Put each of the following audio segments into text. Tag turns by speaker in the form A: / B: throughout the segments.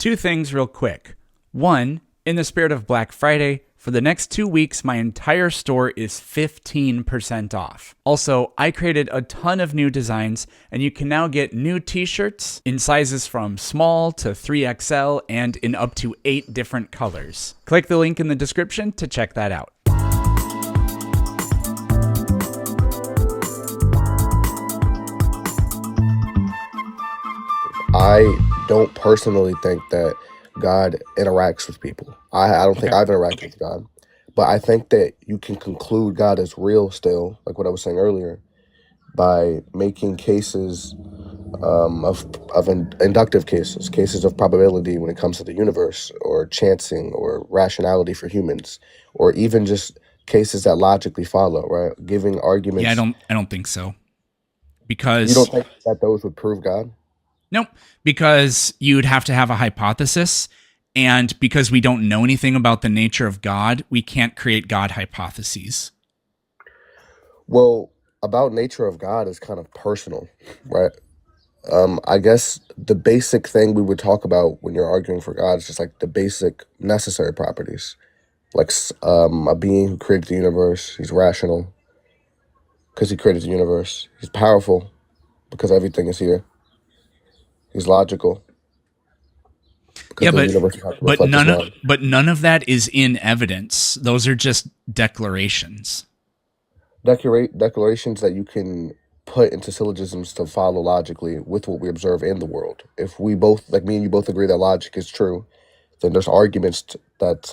A: Two things real quick. One, in the spirit of Black Friday, for the next 2 weeks, my entire store is 15% off. Also, I created a ton of new designs, and you can now get new t-shirts in sizes from small to 3XL and in up to 8 different colors. Click the link in the description to check that out.
B: I don't personally think that God interacts with people. I don't think I've interacted with God. But I think that you can conclude God is real still, like what I was saying earlier, by making cases of inductive cases of probability when it comes to the universe, or chancing, or rationality for humans, or even just cases that logically follow, right? Giving arguments.
A: Yeah, I don't think so.
B: You
A: Because
B: don't think that those would prove God?
A: Nope, because you'd have to have a hypothesis, and because we don't know anything about the nature of God, we can't create God hypotheses.
B: Well, about nature of God is kind of personal, right? I guess the basic thing we would talk about when you're arguing for God is just like the basic necessary properties. Like a being who created the universe, he's rational because he created the universe. He's powerful because everything is here. He's logical because
A: Yeah,
B: the universe has to
A: but
B: reflect his mind.
A: none of that is in evidence. Those are just declarations.
B: Declarations that you can put into syllogisms to follow logically with what we observe in the world. If we both, like me and you both agree that logic is true, then there's arguments that,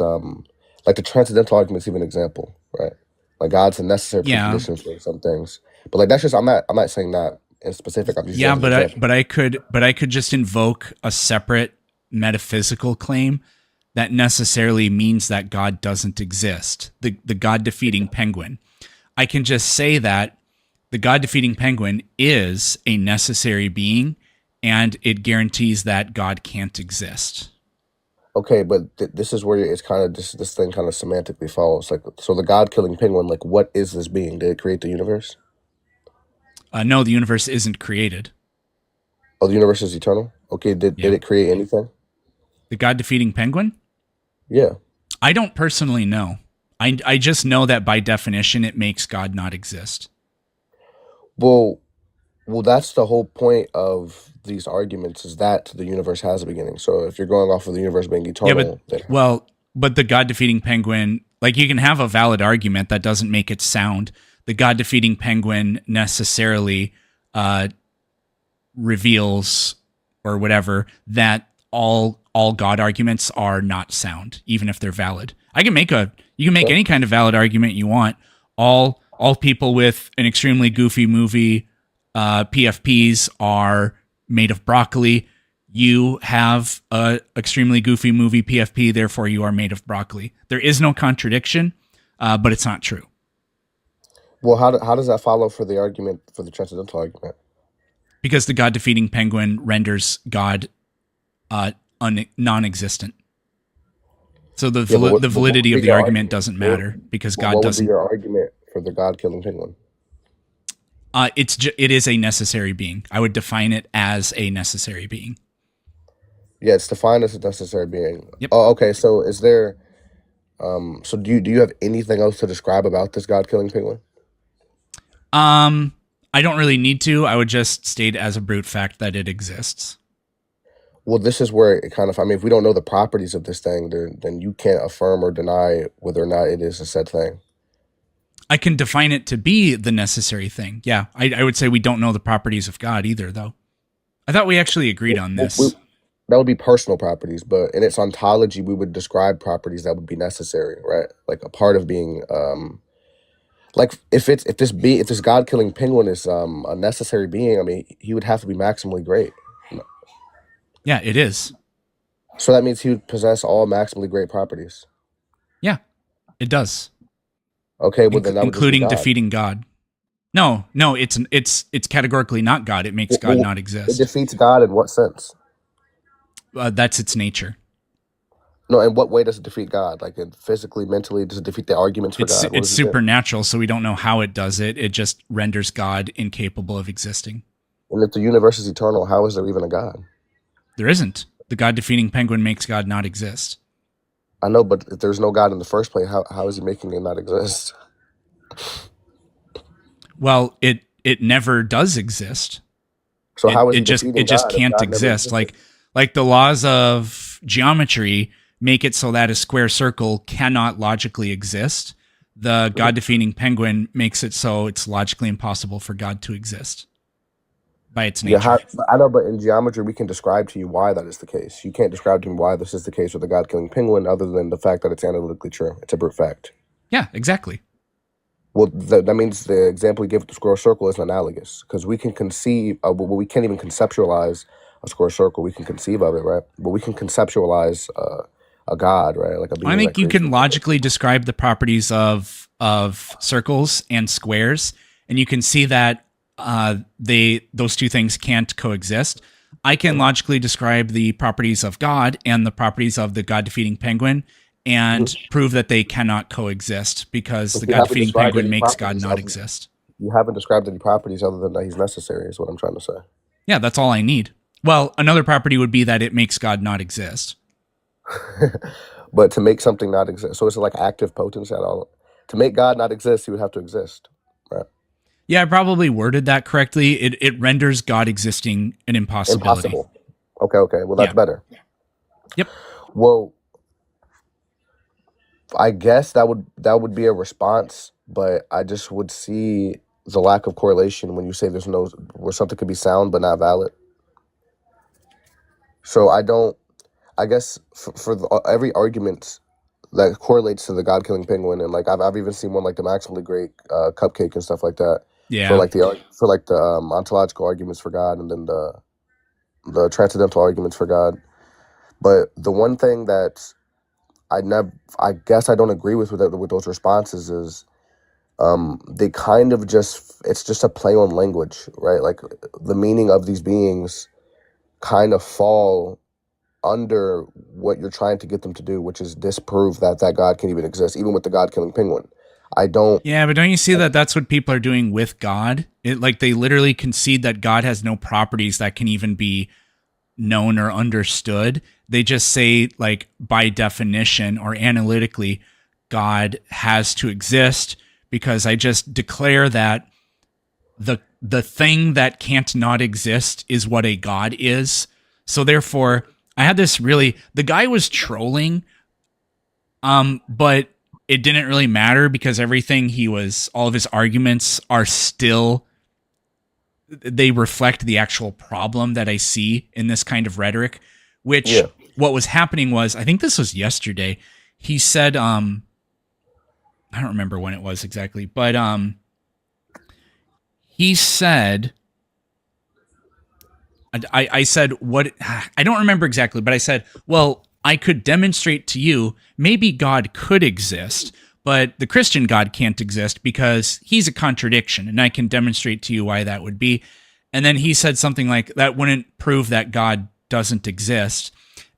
B: like the transcendental argument is even an example, right? Like God's a necessary
A: Yeah.
B: precondition for some things. But like that's just I'm not saying that in specific. I'm just
A: Yeah,
B: using an example.
A: but I could just invoke a separate metaphysical claim that necessarily means that God doesn't exist. The God defeating penguin. I can just say that the God defeating penguin is a necessary being, and it guarantees that God can't exist.
B: Okay, but this is where it's kind of this thing kind of semantically falls. Like, so the God killing penguin, like, what is this being? Did it create the universe?
A: No, the universe isn't created.
B: Oh, the universe is eternal. Okay, did
A: Yeah.
B: it create anything?
A: The God defeating penguin?
B: Yeah.
A: I don't personally know. I just know that by definition it makes God not exist.
B: Well, that's the whole point of these arguments, is that the universe has a beginning. So if you're going off of the universe being
A: Yeah,
B: eternal, then
A: but the God defeating penguin, like, you can have a valid argument that doesn't make it sound. The God defeating penguin necessarily reveals, or whatever, that all God arguments are not sound, even if they're valid. You can make any kind of valid argument you want. All people with an extremely goofy movie PFPs are made of broccoli. You have a extremely goofy movie PFP, therefore you are made of broccoli. There is no contradiction, but it's not true.
B: well, how does that follow for the argument, for the transcendental argument?
A: Because the God defeating penguin renders God non-existent. So the validity of the argument doesn't matter, because God doesn't.
B: What would be your argument for the God killing penguin?
A: It is a necessary being. I would define it as a necessary being.
B: Yeah, it's defined as a necessary being.
A: Yep.
B: Oh, okay. So is there? So do you have anything else to describe about this God killing penguin?
A: I don't really need to. I would just state as a brute fact that it exists.
B: Well, this is where it kind of, I mean, if we don't know the properties of this thing, then you can't affirm or deny whether or not it is a said thing.
A: I can define it to be the necessary thing. Yeah, I would say we don't know the properties of God either, though. I thought we actually agreed on this.
B: That would be personal properties, but in its ontology, we would describe properties that would be necessary, right? Like a part of being, like if this God killing penguin is a necessary being, I mean, he would have to be maximally great.
A: Yeah, it is.
B: So that means he would possess all maximally great properties.
A: Yeah, it does.
B: Okay, well then that would just be
A: including
B: God.
A: defeating God. No, it's categorically not God. It makes God not
B: It
A: exist.
B: defeats God in what sense?
A: That's its nature.
B: No, in what way does it defeat God? Like physically, mentally, does it defeat the arguments for God? What
A: It's
B: does it do?
A: supernatural, so we don't know how it does it. It just renders God incapable of existing.
B: And if the universe is eternal, how is there even a God?
A: There isn't. The God defeating penguin makes God not exist.
B: I know, but if there's no God in the first place, how is he making it not exist?
A: Well, it never does exist.
B: So
A: It
B: how is
A: it
B: he
A: just
B: defeating
A: it just
B: God if
A: can't
B: God never
A: exist.
B: existed?
A: Like the laws of geometry make it so that a square circle cannot logically exist. The God defeating penguin makes it so it's logically impossible for God to exist by its
B: Yeah,
A: nature.
B: I know, but in geometry, we can describe to you why that is the case. You can't describe to me why this is the case with the God killing penguin, other than the fact that it's analytically true. It's a brute fact.
A: Yeah, exactly.
B: Well, that means the example you give with the square circle is analogous because we can conceive, we can't even conceptualize a square circle. We can conceive of it, right? But we can conceptualize a God, right? Like a
A: I
B: being that
A: think you
B: creates
A: can logically describe the properties of circles and squares, and you can see that those two things can't coexist. I can
B: Mhm.
A: logically describe the properties of God and the properties of the God defeating penguin and
B: Mhm.
A: prove that they cannot coexist because
B: But
A: the God defeating penguin makes God not
B: of
A: exist.
B: you haven't described any properties other than that he's necessary. Is what I'm trying to say.
A: Yeah, that's all I need. Well, another property would be that it makes God not exist.
B: But to make something not exist, so it's like active potency at all. To make God not exist, he would have to exist, right?
A: Yeah, I probably worded that correctly. It renders God existing an impossibility.
B: Impossible. Okay. Well, that's
A: Yeah.
B: better.
A: Yep.
B: Well, I guess that would be a response, but I just would see the lack of correlation when you say there's no where something could be sound but not valid. So I don't. I guess every argument that correlates to the God killing penguin, and like I've even seen one like the maximally great cupcake and stuff like that for
A: Yeah.
B: like the ontological arguments for God, and then the transcendental arguments for God. But the one thing that I guess I don't agree with those responses is they kind of it's just a play on language, right? Like the meaning of these beings kind of fall under what you're trying to get them to do, which is disprove that God can even exist, even with the God killing penguin. I don't.
A: Yeah, but don't you see that that's what people are doing with God? Like they literally concede that God has no properties that can even be known or understood. They just say like by definition or analytically God has to exist because I just declare that the thing that can't not exist is what a god is. So therefore, I had this really the guy was trolling, but it didn't really matter because all of his arguments are still they reflect the actual problem that I see in this kind of rhetoric, which
B: Yeah.
A: what was happening was I think this was yesterday. He said I don't remember when it was exactly, but he said I said what I don't remember exactly, but I said, well, I could demonstrate to you maybe God could exist, but the Christian God can't exist because he's a contradiction, and I can demonstrate to you why that would be. And then he said something like that wouldn't prove that God doesn't exist.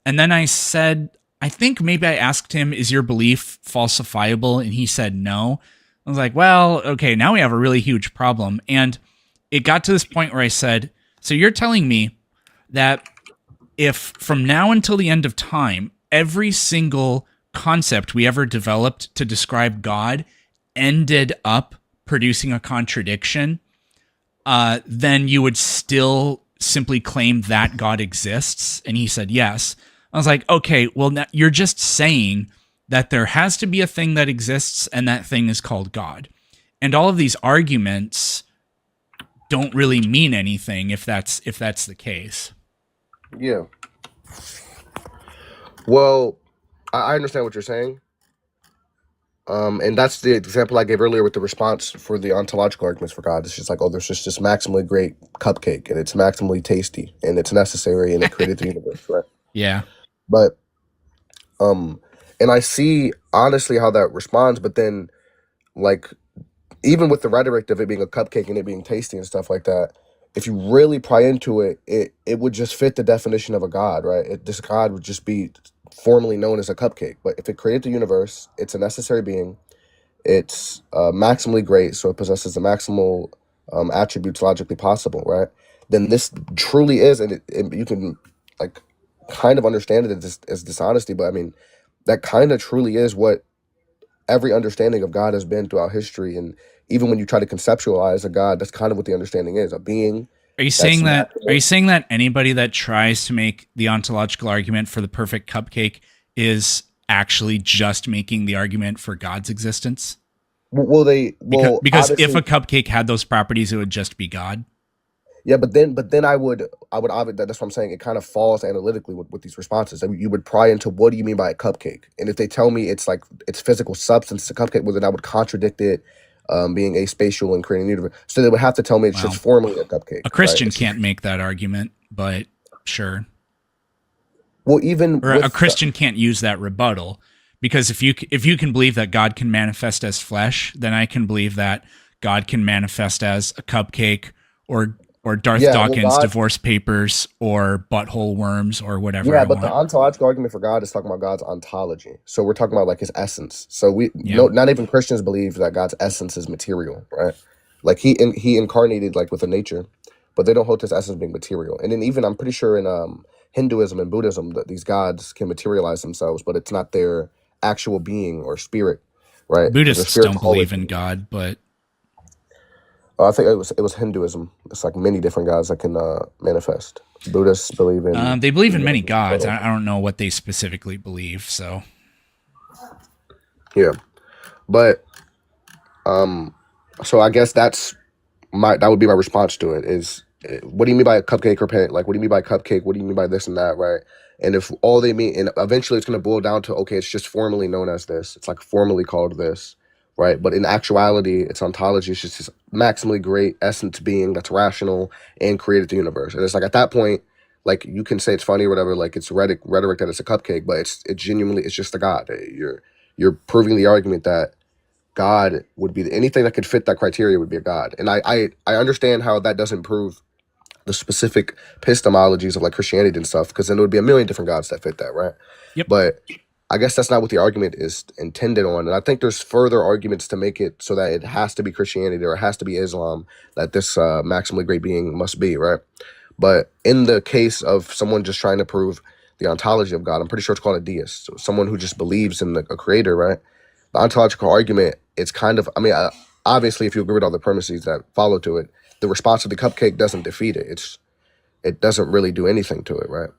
A: And then I said, I think maybe I asked him, is your belief falsifiable? And he said no. I was like, well, okay, now we have a really huge problem. And it got to this point where I said, so you're telling me that if from now until the end of time, every single concept we ever developed to describe God ended up producing a contradiction, then you would still simply claim that God exists? And he said, yes. I was like, okay, well, now you're just saying that there has to be a thing that exists and that thing is called God. And all of these arguments don't really mean anything if that's the case.
B: Yeah. Well, I understand what you're saying. And that's the example I gave earlier with the response for the ontological arguments for God. It's just like, oh, there's just this maximally great cupcake, and it's maximally tasty, and it's necessary, and it created the universe, right?
A: Yeah.
B: But and I see honestly how that responds, but then like even with the rhetoric of it being a cupcake and it being tasty and stuff like that, if you really pry into it, it would just fit the definition of a god, right? This god would just be formally known as a cupcake. But if it created the universe, it's a necessary being. It's maximally great, so it possesses the maximal attributes logically possible, right? Then this truly is, and you can like kind of understand it as dishonesty, but I mean, that kind of truly is what every understanding of God has been throughout history. And even when you try to conceptualize a God, that's kind of what the understanding is: a being
A: Are you
B: that's
A: saying that? Are you
B: natural.
A: saying that anybody that tries to make the ontological argument for the perfect cupcake is actually just making the argument for God's existence? Because if
B: Obviously,
A: a cupcake had those properties, it would just be God.
B: yeah, but then I would obviously, that's what I'm saying. It kind of falls analytically with these responses. I mean, you would pry into, what do you mean by a cupcake? And if they tell me it's like it's physical substance, it's a cupcake, well, then I would contradict it, being aspatial and creating a universe. So they would have to tell me it's just
A: Well,
B: formally a cupcake,
A: a
B: right?
A: Christian
B: It's just,
A: can't make that argument, but sure.
B: well, even
A: Or a
B: with the,
A: Christian can't use that rebuttal, because if you can believe that God can manifest as flesh, then I can believe that God can manifest as a cupcake, or Darth
B: yeah, well,
A: Dawkins'
B: God,
A: divorce papers, or butthole worms, or whatever
B: yeah,
A: I
B: but the
A: want.
B: ontological argument for God is talking about God's ontology. So we're talking about like his essence. So we
A: Yeah.
B: no, not even Christians believe that God's essence is material, right? Like he incarnated like with a nature, but they don't hold his essence being material. And then even I'm pretty sure in Hinduism and Buddhism that these gods can materialize themselves, but it's not their actual being or spirit, right? Because their
A: Buddhists
B: spirit's
A: don't
B: always
A: believe in God, but
B: I think it was Hinduism. It's like many different gods that can manifest. Buddhists believe in
A: they believe in
B: the
A: many gods. I don't know what they specifically believe. So
B: yeah, but so I guess that would be my response to it is, what do you mean by a cupcake or pen? Like, what do you mean by cupcake? What do you mean by this and that, right? And if all they mean, and eventually it's going to boil down to, okay, it's just formally known as this. It's like formally called this, right? But in actuality, its ontology is just this maximally great essence being that's rational and created the universe. And it's like at that point, like you can say it's funny or whatever, like it's rhetoric that it's a cupcake, but it genuinely, it's just a God. You're proving the argument that God would be anything that could fit that criteria would be a God. And I understand how that doesn't prove the specific epistemologies of like Christianity and stuff, because then there would be a million different gods that fit that, right?
A: yep.
B: But I guess that's not what the argument is intended on. And I think there's further arguments to make it so that it has to be Christianity or it has to be Islam that this maximally great being must be, right? But in the case of someone just trying to prove the ontology of God, I'm pretty sure it's called a deist. So someone who just believes in a creator, right? The ontological argument, it's kind of, I mean, obviously, if you agree with all the premises that follow to it, the response of the cupcake doesn't defeat it. It doesn't really do anything to it, right?